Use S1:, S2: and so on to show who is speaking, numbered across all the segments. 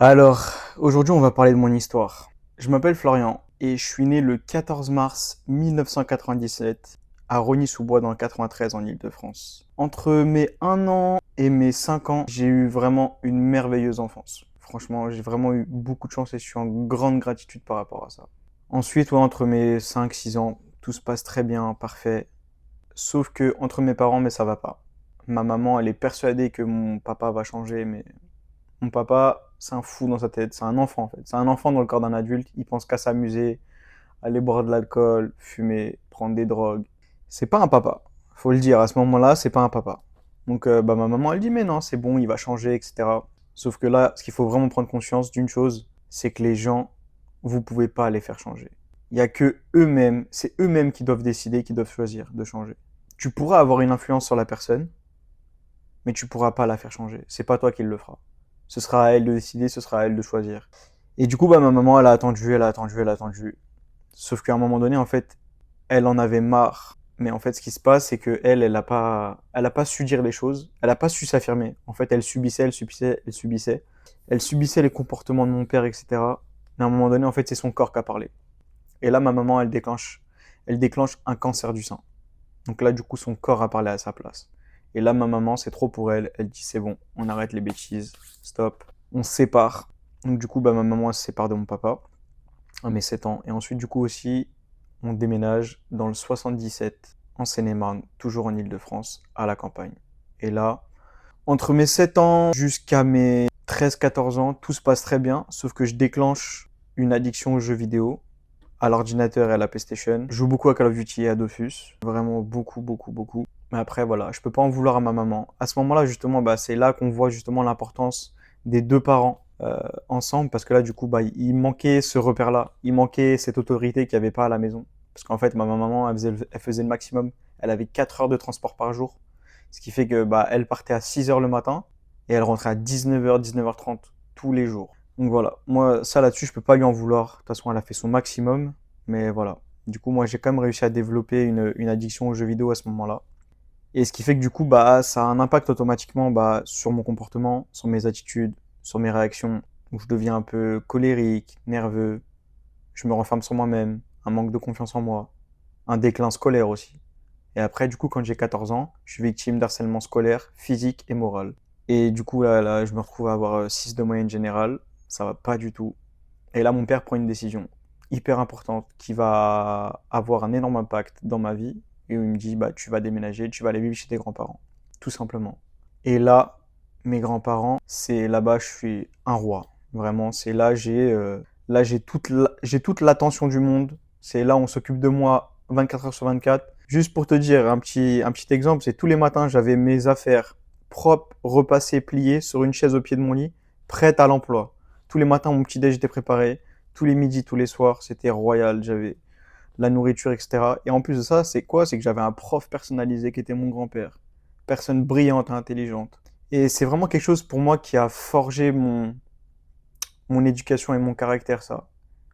S1: Alors, aujourd'hui, on va parler de mon histoire. Je m'appelle Florian et je suis né le 14 mars 1997 à Rogny-sous-Bois dans le 93 en Île-de-France. Entre mes 1 an et mes 5 ans, j'ai eu vraiment une merveilleuse enfance. Franchement, j'ai vraiment eu beaucoup de chance et je suis en grande gratitude par rapport à ça. Ensuite, ouais, entre mes 5-6 ans, tout se passe très bien, parfait. Sauf que entre mes parents, mais ça va pas. Ma maman, elle est persuadée que mon papa va changer, mais mon papa, c'est un fou dans sa tête, c'est un enfant en fait. C'est un enfant dans le corps d'un adulte, il pense qu'à s'amuser, aller boire de l'alcool, fumer, prendre des drogues. C'est pas un papa, faut le dire, à ce moment-là, c'est pas un papa. Donc ma maman, elle dit mais non, c'est bon, il va changer, etc. Sauf que là, ce qu'il faut vraiment prendre conscience d'une chose, c'est que les gens, vous pouvez pas les faire changer. Il y a que eux-mêmes, c'est eux-mêmes qui doivent décider, qui doivent choisir de changer. Tu pourras avoir une influence sur la personne, mais tu pourras pas la faire changer. C'est pas toi qui le fera. Ce sera à elle de décider, ce sera à elle de choisir. Et du coup, bah, ma maman, elle a attendu, elle a attendu, elle a attendu. Sauf qu'à un moment donné, en fait, elle en avait marre. Mais en fait, ce qui se passe, c'est que elle a pas su dire les choses. Elle a pas su s'affirmer. En fait, elle subissait, elle subissait, elle subissait. Elle subissait les comportements de mon père, etc. Mais à un moment donné, en fait, c'est son corps qui a parlé. Et là, ma maman, elle déclenche un cancer du sein. Donc là, du coup, son corps a parlé à sa place. Et là, ma maman, c'est trop pour elle. Elle dit, c'est bon, on arrête les bêtises, stop, on se sépare. Donc du coup, bah, ma maman, elle se sépare de mon papa à mes 7 ans. Et ensuite, du coup aussi, on déménage dans le 77, en Seine-et-Marne, toujours en Île-de-France, à la campagne. Et là, entre mes 7 ans jusqu'à mes 13-14 ans, tout se passe très bien, sauf que je déclenche une addiction aux jeux vidéo, à l'ordinateur et à la PlayStation. Je joue beaucoup à Call of Duty et à Dofus. Vraiment beaucoup, beaucoup, beaucoup. Mais après, voilà, je peux pas en vouloir à ma maman. À ce moment-là, justement, bah, c'est là qu'on voit justement l'importance des deux parents ensemble. Parce que là, du coup, bah, il manquait ce repère-là. Il manquait cette autorité qu'il n'y avait pas à la maison. Parce qu'en fait, ma maman, elle faisait le maximum. Elle avait 4 heures de transport par jour. Ce qui fait que bah, elle partait à 6 heures le matin et elle rentrait à 19 h, 19 h 30 tous les jours. Donc voilà, moi ça là-dessus je peux pas lui en vouloir. De toute façon elle a fait son maximum, mais voilà. Du coup moi j'ai quand même réussi à développer une addiction aux jeux vidéo à ce moment-là. Et ce qui fait que du coup bah ça a un impact automatiquement bah, sur mon comportement, sur mes attitudes, sur mes réactions. Où je deviens un peu colérique, nerveux, je me renferme sur moi-même, un manque de confiance en moi, un déclin scolaire aussi. Et après, du coup, quand j'ai 14 ans, je suis victime d'harcèlement scolaire, physique et moral. Et du coup, là, je me retrouve à avoir 6 de moyenne générale. Ça va pas du tout. Et là, mon père prend une décision hyper importante qui va avoir un énorme impact dans ma vie. Et où il me dit, bah, tu vas déménager, tu vas aller vivre chez tes grands-parents. Tout simplement. Et là, mes grands-parents, c'est là-bas, je suis un roi. Vraiment, c'est là, j'ai toute l'attention du monde. C'est là, on s'occupe de moi 24 heures sur 24. Juste pour te dire, un petit exemple, c'est tous les matins, j'avais mes affaires propres, repassées, pliées sur une chaise au pied de mon lit, prêtes à l'emploi. Tous les matins, mon petit déj était préparé. Tous les midis, tous les soirs, c'était royal. J'avais la nourriture, etc. Et en plus de ça, c'est quoi? C'est que j'avais un prof personnalisé qui était mon grand-père. Personne brillante et intelligente. Et c'est vraiment quelque chose pour moi qui a forgé mon éducation et mon caractère, ça.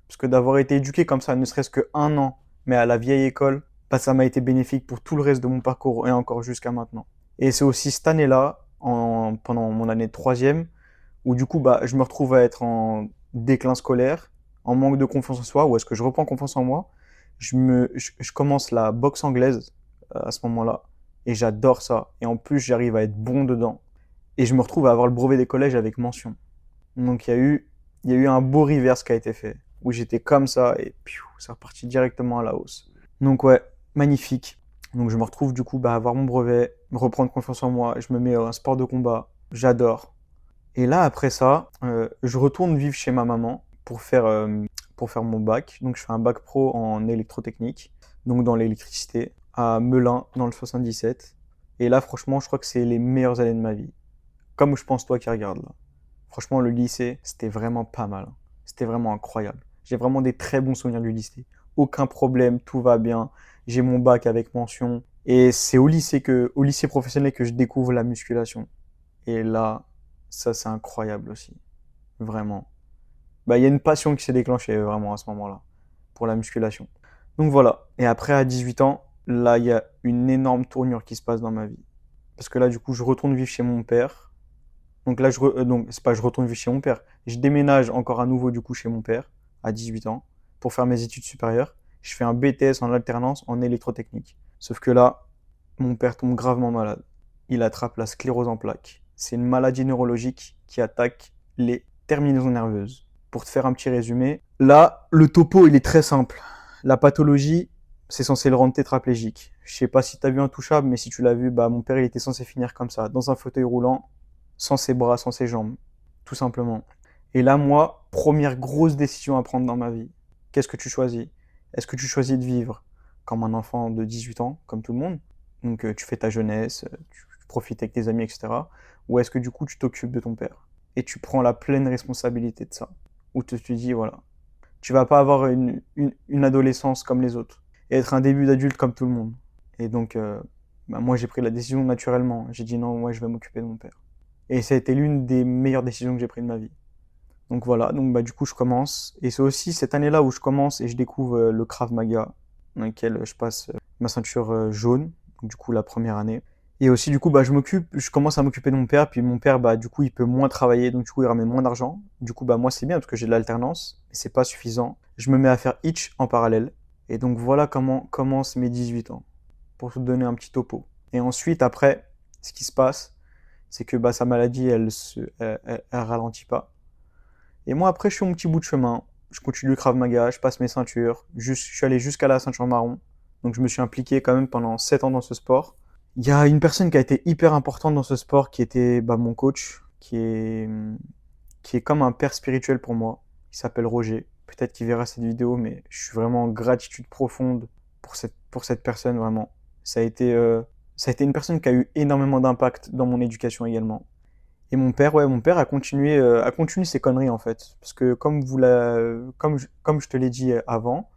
S1: Parce que d'avoir été éduqué comme ça, ne serait-ce que 1 an, mais à la vieille école, bah, ça m'a été bénéfique pour tout le reste de mon parcours et encore jusqu'à maintenant. Et c'est aussi cette année-là, pendant mon année de troisième, où du coup, bah, je me retrouve à être en déclin scolaire, en manque de confiance en soi, où est-ce que je reprends confiance en moi. Je commence la boxe anglaise à ce moment-là, et j'adore ça. Et en plus, j'arrive à être bon dedans. Et je me retrouve à avoir le brevet des collèges avec mention. Donc il y a eu un beau reverse qui a été fait, où j'étais comme ça, et piou, c'est reparti directement à la hausse. Donc ouais, magnifique. Donc je me retrouve du coup bah, à avoir mon brevet, reprendre confiance en moi, je me mets à un sport de combat, j'adore. Et là, après ça, je retourne vivre chez ma maman pour faire mon bac. Donc, je fais un bac pro en électrotechnique, donc dans l'électricité, à Melun, dans le 77. Et là, franchement, je crois que c'est les meilleures années de ma vie. Comme je pense toi qui regarde là. Franchement, le lycée, c'était vraiment pas mal. C'était vraiment incroyable. J'ai vraiment des très bons souvenirs du lycée. Aucun problème, tout va bien. J'ai mon bac avec mention. Et c'est au lycée professionnel que je découvre la musculation. Et là, ça c'est incroyable aussi. Vraiment. Bah, il y a une passion qui s'est déclenchée vraiment à ce moment-là pour la musculation. Donc voilà. Et après, à 18 ans, là, il y a une énorme tournure qui se passe dans ma vie. Parce que là, du coup, je retourne vivre chez mon père. Donc là, donc c'est pas je retourne vivre chez mon père. Je déménage encore à nouveau du coup chez mon père à 18 ans pour faire mes études supérieures. Je fais un BTS en alternance en électrotechnique. Sauf que là, mon père tombe gravement malade. Il attrape la sclérose en plaques. C'est une maladie neurologique qui attaque les terminaisons nerveuses. Pour te faire un petit résumé, là, le topo, il est très simple. La pathologie, c'est censé le rendre tétraplégique. Je sais pas si tu as vu Intouchable, mais si tu l'as vu, bah mon père, il était censé finir comme ça, dans un fauteuil roulant, sans ses bras, sans ses jambes, tout simplement. Et là, moi, première grosse décision à prendre dans ma vie. Qu'est-ce que tu choisis? Est-ce que tu choisis de vivre comme un enfant de 18 ans, comme tout le monde? Donc tu fais ta jeunesse, tu profites avec tes amis, etc. Ou est-ce que du coup tu t'occupes de ton père? Et tu prends la pleine responsabilité de ça. Ou tu te dis, voilà, tu vas pas avoir une adolescence comme les autres. Et être un début d'adulte comme tout le monde. Et donc, bah, moi j'ai pris la décision naturellement. J'ai dit non, moi je vais m'occuper de mon père. Et ça a été l'une des meilleures décisions que j'ai prises de ma vie. Donc voilà, donc bah, du coup je commence. Et c'est aussi cette année-là où je commence et je découvre le Krav Maga, dans lequel je passe ma ceinture jaune, donc, du coup la première année. Et aussi du coup bah, je commence à m'occuper de mon père, puis mon père bah, du coup il peut moins travailler, donc du coup il ramène moins d'argent. Du coup bah moi c'est bien parce que j'ai de l'alternance, mais c'est pas suffisant. Je me mets à faire Hitch en parallèle. Et donc voilà comment commencent mes 18 ans, pour te donner un petit topo. Et ensuite après, ce qui se passe, c'est que bah, sa maladie elle ralentit pas. Et moi, après, je fais mon petit bout de chemin. Je continue le Krav Maga, je passe mes ceintures. Je suis allé jusqu'à la ceinture marron. Donc, je me suis impliqué quand même pendant 7 ans dans ce sport. Il y a une personne qui a été hyper importante dans ce sport qui était bah, mon coach, qui est comme un père spirituel pour moi. Il s'appelle Roger. Peut-être qu'il verra cette vidéo, mais je suis vraiment en gratitude profonde pour cette personne, vraiment. Ça a été, euh, ça a été une personne qui a eu énormément d'impact dans mon éducation également. Et mon père, ouais, mon père a continué ses conneries en fait, parce que comme je te l'ai dit avant,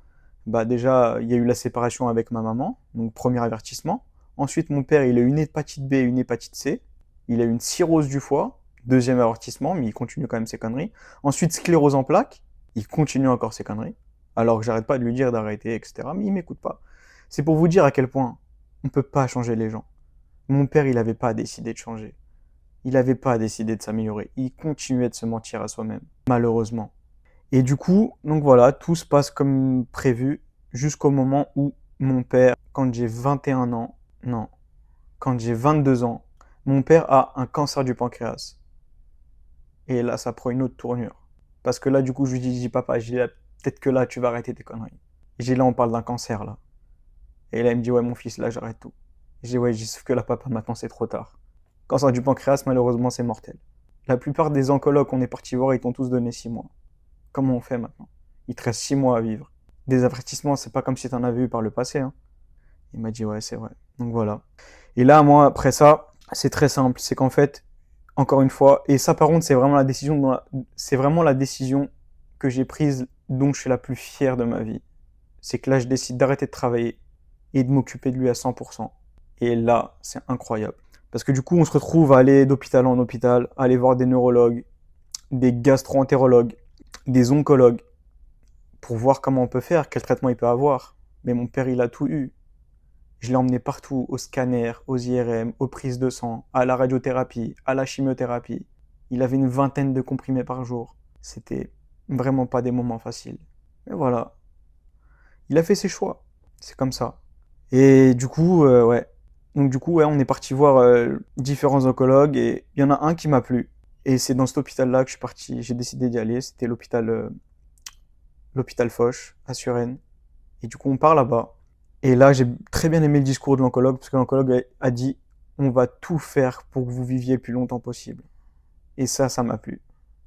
S1: bah déjà il y a eu la séparation avec ma maman, donc premier avertissement. Ensuite mon père il a eu une hépatite B et une hépatite C, il a eu une cirrhose du foie, deuxième avertissement, mais il continue quand même ses conneries. Ensuite sclérose en plaques, il continue encore ses conneries, alors que j'arrête pas de lui dire d'arrêter, etc. Mais il m'écoute pas. C'est pour vous dire à quel point on peut pas changer les gens. Mon père il avait pas décidé de changer. Il n'avait pas décidé de s'améliorer. Il continuait de se mentir à soi-même, malheureusement. Et du coup, donc voilà, tout se passe comme prévu jusqu'au moment où mon père, quand j'ai 21 ans, non, quand j'ai 22 ans, mon père a un cancer du pancréas. Et là, ça prend une autre tournure. Parce que là, du coup, je lui dis papa, peut-être que là, tu vas arrêter tes conneries. Et j'ai là, on parle d'un cancer, là. Et là, il me dit, ouais, mon fils, là, j'arrête tout. J'ai ouais, sauf que là, papa, maintenant, c'est trop tard. Cancer du pancréas, malheureusement, c'est mortel. La plupart des oncologues qu'on est partis voir, ils t'ont tous donné 6 mois. Comment on fait maintenant? Il te reste 6 mois à vivre. Des avertissements, c'est pas comme si t'en avais eu par le passé. Hein. Il m'a dit, ouais, c'est vrai. Donc voilà. Et là, moi, après ça, c'est très simple. C'est qu'en fait, encore une fois, et ça, par contre, c'est vraiment la décision que j'ai prise dont je suis la plus fière de ma vie. C'est que là, je décide d'arrêter de travailler et de m'occuper de lui à 100%. Et là, c'est incroyable. Parce que du coup, on se retrouve à aller d'hôpital en hôpital, à aller voir des neurologues, des gastro-entérologues, des oncologues, pour voir comment on peut faire, quel traitement il peut avoir. Mais mon père, il a tout eu. Je l'ai emmené partout, au scanner, aux IRM, aux prises de sang, à la radiothérapie, à la chimiothérapie. Il avait une vingtaine de comprimés par jour. C'était vraiment pas des moments faciles. Mais voilà, il a fait ses choix. C'est comme ça. Et du coup, ouais. Donc du coup, ouais, on est parti voir différents oncologues et il y en a un qui m'a plu. Et c'est dans cet hôpital-là que je suis parti, j'ai décidé d'y aller. C'était l'hôpital Foch à Suresnes. Et du coup, on part là-bas. Et là, j'ai très bien aimé le discours de l'oncologue parce que l'oncologue a dit on va tout faire pour que vous viviez le plus longtemps possible. Et ça m'a plu.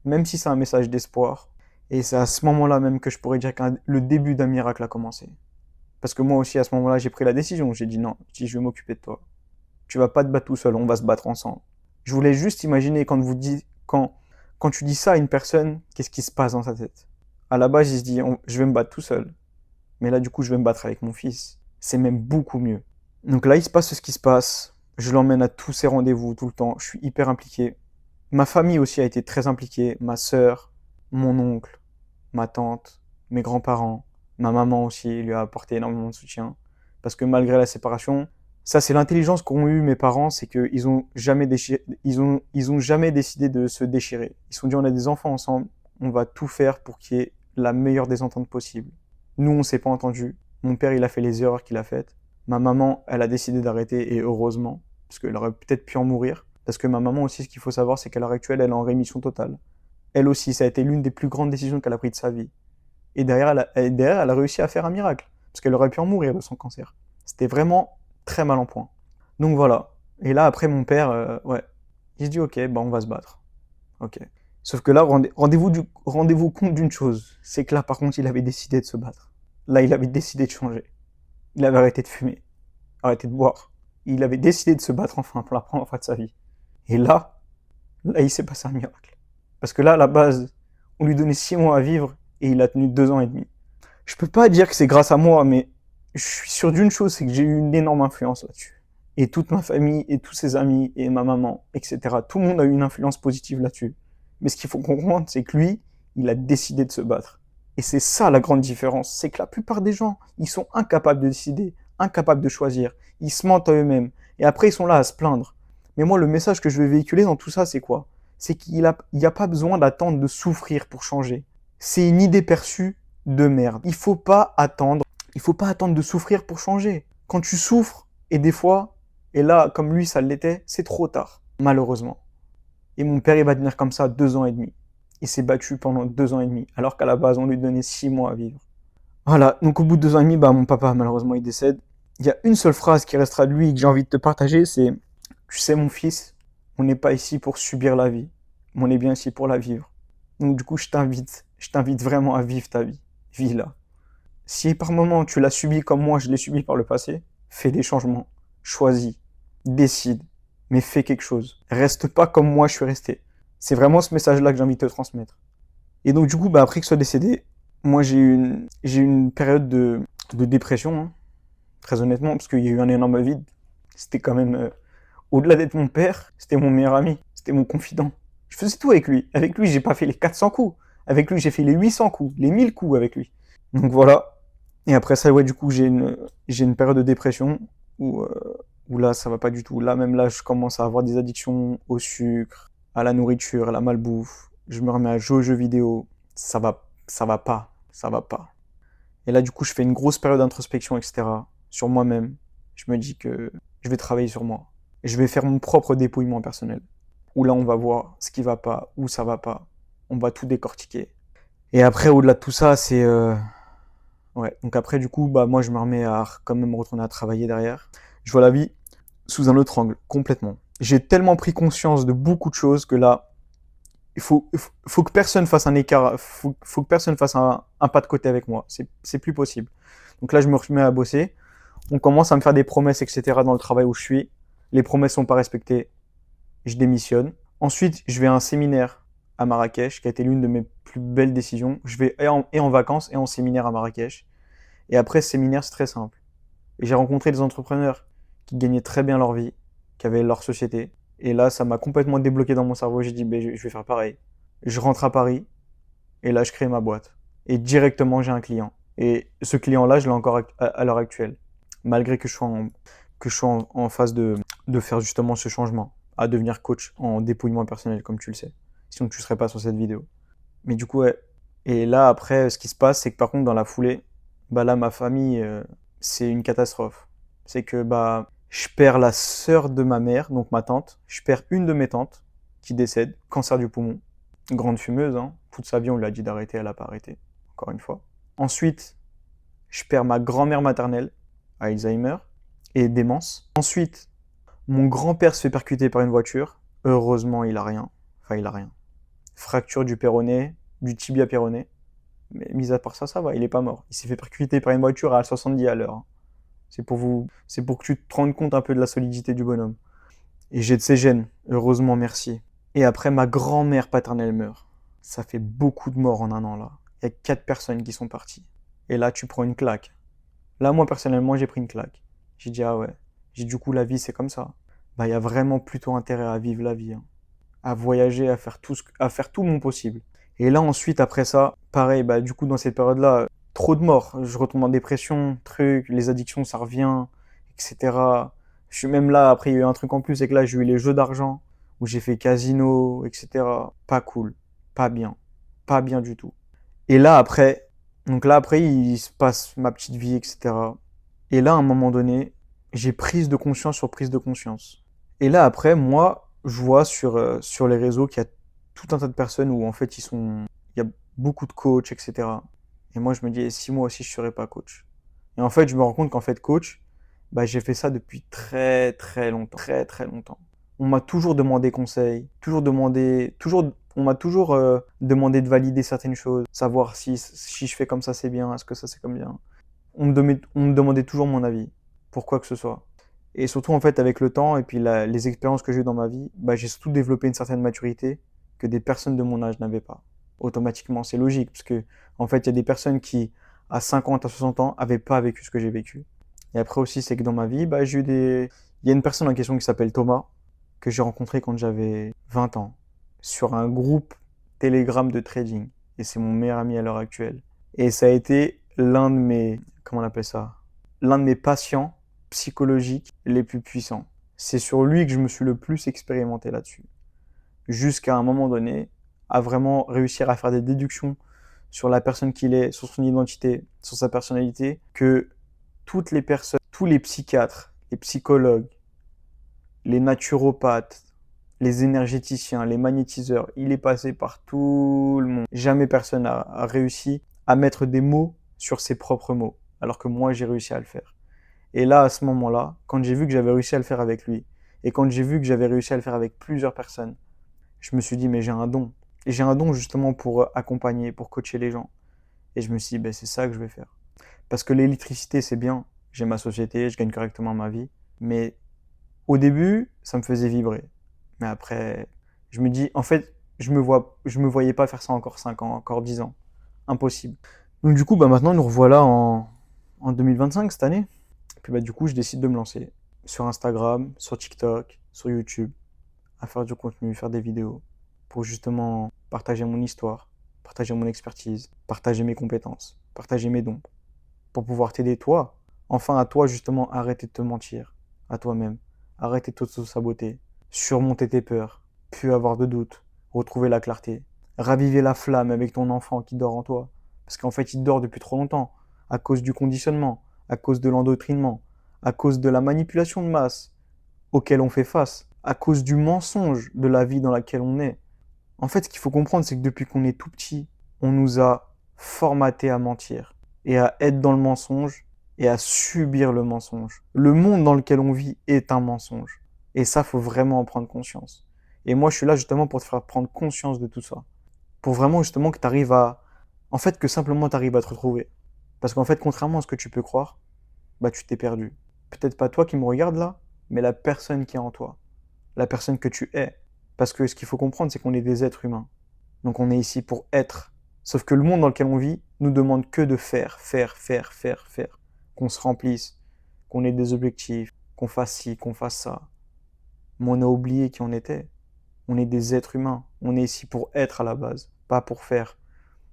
S1: Même si c'est un message d'espoir. Et c'est à ce moment-là même que je pourrais dire que le début d'un miracle a commencé. Parce que moi aussi, à ce moment-là, j'ai pris la décision. J'ai dit non, je vais m'occuper de toi. Tu vas pas te battre tout seul, on va se battre ensemble. Je voulais juste imaginer quand tu dis ça à une personne, qu'est-ce qui se passe dans sa tête. À la base, il se dit, je vais me battre tout seul. Mais là, du coup, je vais me battre avec mon fils. C'est même beaucoup mieux. Donc là, il se passe ce qui se passe. Je l'emmène à tous ses rendez-vous tout le temps. Je suis hyper impliqué. Ma famille aussi a été très impliquée. Ma sœur, mon oncle, ma tante, mes grands-parents, ma maman aussi lui a apporté énormément de soutien. Parce que malgré la séparation, Ça, c'est l'intelligence qu'ont eu mes parents, c'est qu'ils ont jamais ils ont jamais décidé de se déchirer. Ils se sont dit, on a des enfants ensemble, on va tout faire pour qu'il y ait la meilleure des ententes possibles. Nous, on s'est pas entendu. Mon père, il a fait les erreurs qu'il a faites. Ma maman, elle a décidé d'arrêter, et heureusement, parce qu'elle aurait peut-être pu en mourir. Parce que ma maman aussi, ce qu'il faut savoir, c'est qu'à l'heure actuelle, elle est en rémission totale. Elle aussi, ça a été l'une des plus grandes décisions qu'elle a prises de sa vie. Et derrière, elle a réussi à faire un miracle. Parce qu'elle aurait pu en mourir de son cancer. C'était vraiment très mal en point. Donc voilà. Et là, après, mon père, ouais, il se dit, ok, bah on va se battre. Ok. Sauf que là, rendez-vous compte d'une chose. C'est que là, par contre, il avait décidé de se battre. Là, il avait décidé de changer. Il avait arrêté de fumer, arrêté de boire. Il avait décidé de se battre enfin pour la première fois de sa vie. Et là, il s'est passé un miracle. Parce que là, à la base, on lui donnait 6 mois à vivre et il a tenu 2 ans et demi. Je peux pas dire que c'est grâce à moi, mais je suis sûr d'une chose, c'est que j'ai eu une énorme influence là-dessus. Et toute ma famille, et tous ses amis, et ma maman, etc. Tout le monde a eu une influence positive là-dessus. Mais ce qu'il faut comprendre, c'est que lui, il a décidé de se battre. Et c'est ça la grande différence. C'est que la plupart des gens, ils sont incapables de décider, incapables de choisir. Ils se mentent à eux-mêmes. Et après, ils sont là à se plaindre. Mais moi, le message que je vais véhiculer dans tout ça, c'est quoi? C'est qu'il n'y a pas besoin d'attendre de souffrir pour changer. C'est une idée perçue de merde. Il faut pas attendre de souffrir pour changer. Quand tu souffres, et des fois, et là, comme lui, ça l'était, c'est trop tard, malheureusement. Et mon père, il va tenir comme ça 2 ans et demi. Il s'est battu pendant 2 ans et demi, alors qu'à la base, on lui donnait 6 mois à vivre. Voilà, donc au bout de 2 ans et demi, bah, mon papa, malheureusement, il décède. Il y a une seule phrase qui restera de lui et que j'ai envie de te partager, c'est « Tu sais, mon fils, on n'est pas ici pour subir la vie, mais on est bien ici pour la vivre. Donc du coup, je t'invite vraiment à vivre ta vie. Vis-la. Si par moment tu l'as subi comme moi, je l'ai subi par le passé, fais des changements, choisis, décide, mais fais quelque chose. Reste pas comme moi je suis resté. C'est vraiment ce message-là que j'ai envie de te transmettre. Et donc du coup, bah, après qu'il soit décédé, moi j'ai eu une période de dépression, hein, très honnêtement, parce qu'il y a eu un énorme vide. C'était quand même, au-delà d'être mon père, c'était mon meilleur ami, c'était mon confident. Je faisais tout avec lui. Avec lui, j'ai pas fait les 400 coups. Avec lui, j'ai fait les 800 coups, les 1000 coups avec lui. Donc voilà. Et après ça, ouais, du coup, j'ai une période de dépression où là, ça va pas du tout. Là, même là, je commence à avoir des addictions au sucre, à la nourriture, à la malbouffe. Je me remets à jouer aux jeux vidéo. Ça va pas. Ça va pas. Et là, du coup, je fais une grosse période d'introspection, etc. sur moi-même. Je me dis que je vais travailler sur moi. Et je vais faire mon propre dépouillement personnel. Où là, on va voir ce qui va pas, où ça va pas. On va tout décortiquer. Et après, au-delà de tout ça, c'est... Ouais, donc après, du coup, bah, moi, je me remets à quand même retourner à travailler derrière. Je vois la vie sous un autre angle, complètement. J'ai tellement pris conscience de beaucoup de choses que là, faut que personne fasse un écart, faut que personne fasse un pas de côté avec moi. C'est plus possible. Donc là, je me remets à bosser. On commence à me faire des promesses, etc. dans le travail où je suis. Les promesses sont pas respectées. Je démissionne. Ensuite, je vais à un séminaire à Marrakech, qui a été l'une de mes plus belles décisions. Je vais et en vacances et en séminaire à Marrakech. Et après ce séminaire, c'est très simple. Et j'ai rencontré des entrepreneurs qui gagnaient très bien leur vie, qui avaient leur société. Et là, ça m'a complètement débloqué dans mon cerveau. J'ai dit, ben, je vais faire pareil. Je rentre à Paris, et là, je crée ma boîte. Et directement, j'ai un client. Et ce client-là, je l'ai encore à l'heure actuelle. Malgré que je sois en phase de faire justement ce changement, à devenir coach en dépouillement personnel, comme tu le sais. Sinon, tu serais pas sur cette vidéo. Mais du coup, ouais. Et là, après, ce qui se passe, c'est que par contre, dans la foulée, bah là, ma famille, c'est une catastrophe. C'est que bah, je perds la sœur de ma mère, donc ma tante. Je perds une de mes tantes qui décède, cancer du poumon. Grande fumeuse, hein. Toute sa vie, on lui a dit d'arrêter, elle a pas arrêté. Encore une fois. Ensuite, je perds ma grand-mère maternelle, Alzheimer, et démence. Ensuite, mon grand-père se fait percuter par une voiture. Heureusement, il a rien. Enfin, il a rien. Fracture du péroné, du tibia péroné. Mais mis à part ça, ça va, il est pas mort. Il s'est fait percuter par une voiture à 70 à l'heure, hein. C'est pour que tu te rendes compte un peu de la solidité du bonhomme. Et j'ai de ses gènes, heureusement, merci. Et après, ma grand-mère paternelle meurt. Ça fait beaucoup de morts en un an, là. Il y a 4 personnes qui sont parties. Et là, tu prends une claque. Là, moi, personnellement, j'ai pris une claque. J'ai dit, ah ouais. Du coup, la vie, c'est comme ça. Bah, il y a vraiment plutôt intérêt à vivre la vie, hein. À voyager, à faire tout mon possible. Et là, ensuite, après ça, pareil, bah, du coup, dans cette période-là, trop de morts. Je retombe en dépression, les addictions, ça revient, etc. Je suis même là, après il y a eu un truc en plus, c'est que là j'ai eu les jeux d'argent, où j'ai fait casino, etc. Pas cool, pas bien, pas bien du tout. Et là après, donc là après il se passe ma petite vie, etc. Et là à un moment donné, j'ai prise de conscience sur prise de conscience. Et là après, moi, je vois sur les réseaux qu'il y a tout un tas de personnes où en fait il y a beaucoup de coachs, etc. Et moi je me dis, et si moi aussi je serais pas coach? Et en fait je me rends compte qu'en fait coach, bah, j'ai fait ça depuis très très longtemps, très très longtemps. On m'a toujours demandé conseil, on m'a toujours demandé de valider certaines choses, savoir si je fais comme ça c'est bien, est-ce que ça c'est comme bien. On me demandait toujours mon avis, pour quoi que ce soit. Et surtout en fait avec le temps et puis les expériences que j'ai eues dans ma vie, bah, j'ai surtout développé une certaine maturité que des personnes de mon âge n'avaient pas. Automatiquement, c'est logique, parce que en fait il y a des personnes qui à 50, à 60 ans avaient pas vécu ce que j'ai vécu. Et après aussi, c'est que dans ma vie, bah, il y a une personne en question qui s'appelle Thomas, que j'ai rencontré quand j'avais 20 ans, sur un groupe Telegram de trading. Et c'est mon meilleur ami à l'heure actuelle. Et ça a été comment on appelle ça? L'un de mes patients psychologiques les plus puissants. C'est sur lui que je me suis le plus expérimenté là-dessus. Jusqu'à un moment donné, à vraiment réussir à faire des déductions sur la personne qu'il est, sur son identité, sur sa personnalité, que toutes les personnes, tous les psychiatres, les psychologues, les naturopathes, les énergéticiens, les magnétiseurs, il est passé par tout le monde. Jamais personne n'a réussi à mettre des mots sur ses propres mots, alors que moi j'ai réussi à le faire. Et là, à ce moment-là, quand j'ai vu que j'avais réussi à le faire avec lui, et quand j'ai vu que j'avais réussi à le faire avec plusieurs personnes, je me suis dit, mais j'ai un don. Et j'ai un don justement pour accompagner, pour coacher les gens. Et je me suis dit, ben, c'est ça que je vais faire. Parce que l'électricité, c'est bien. J'ai ma société, je gagne correctement ma vie. Mais au début, ça me faisait vibrer. Mais après, je me dis, en fait, je me voyais pas faire ça encore 5 ans, encore 10 ans. Impossible. Donc du coup, bah maintenant, nous revoilà en 2025, cette année. Et puis bah du coup, je décide de me lancer sur Instagram, sur TikTok, sur YouTube, à faire du contenu, faire des vidéos, pour justement partager mon histoire, partager mon expertise, partager mes compétences, partager mes dons, pour pouvoir t'aider toi, enfin à toi justement arrêter de te mentir, à toi-même, arrêter de te saboter, surmonter tes peurs, plus avoir de doutes, retrouver la clarté, raviver la flamme avec ton enfant qui dort en toi, parce qu'en fait il dort depuis trop longtemps, à cause du conditionnement, à cause de l'endoctrinement, à cause de la manipulation de masse auquel on fait face, à cause du mensonge de la vie dans laquelle on est. En fait, ce qu'il faut comprendre, c'est que depuis qu'on est tout petit, on nous a formaté à mentir et à être dans le mensonge et à subir le mensonge. Le monde dans lequel on vit est un mensonge. Et ça, faut vraiment en prendre conscience. Et moi, je suis là justement pour te faire prendre conscience de tout ça. Pour vraiment justement que tu arrives à... En fait, que simplement tu arrives à te retrouver. Parce qu'en fait, contrairement à ce que tu peux croire, bah tu t'es perdu. Peut-être pas toi qui me regarde là, mais la personne qui est en toi. La personne que tu es. Parce que ce qu'il faut comprendre, c'est qu'on est des êtres humains. Donc on est ici pour être. Sauf que le monde dans lequel on vit nous demande que de faire, faire, faire, faire, faire. Qu'on se remplisse, qu'on ait des objectifs, qu'on fasse ci, qu'on fasse ça. Mais on a oublié qui on était. On est des êtres humains. On est ici pour être à la base, pas pour faire.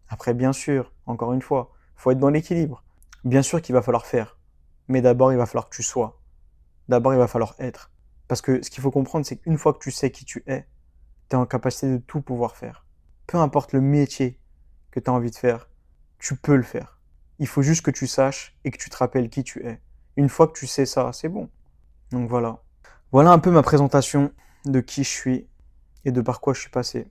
S1: Après, bien sûr, encore une fois, il faut être dans l'équilibre. Bien sûr qu'il va falloir faire. Mais d'abord, il va falloir que tu sois. D'abord, il va falloir être. Parce que ce qu'il faut comprendre, c'est qu'une fois que tu sais qui tu es, tu es en capacité de tout pouvoir faire. Peu importe le métier que tu as envie de faire, tu peux le faire. Il faut juste que tu saches et que tu te rappelles qui tu es. Une fois que tu sais ça, c'est bon. Donc voilà. Voilà un peu ma présentation de qui je suis et de par quoi je suis passé.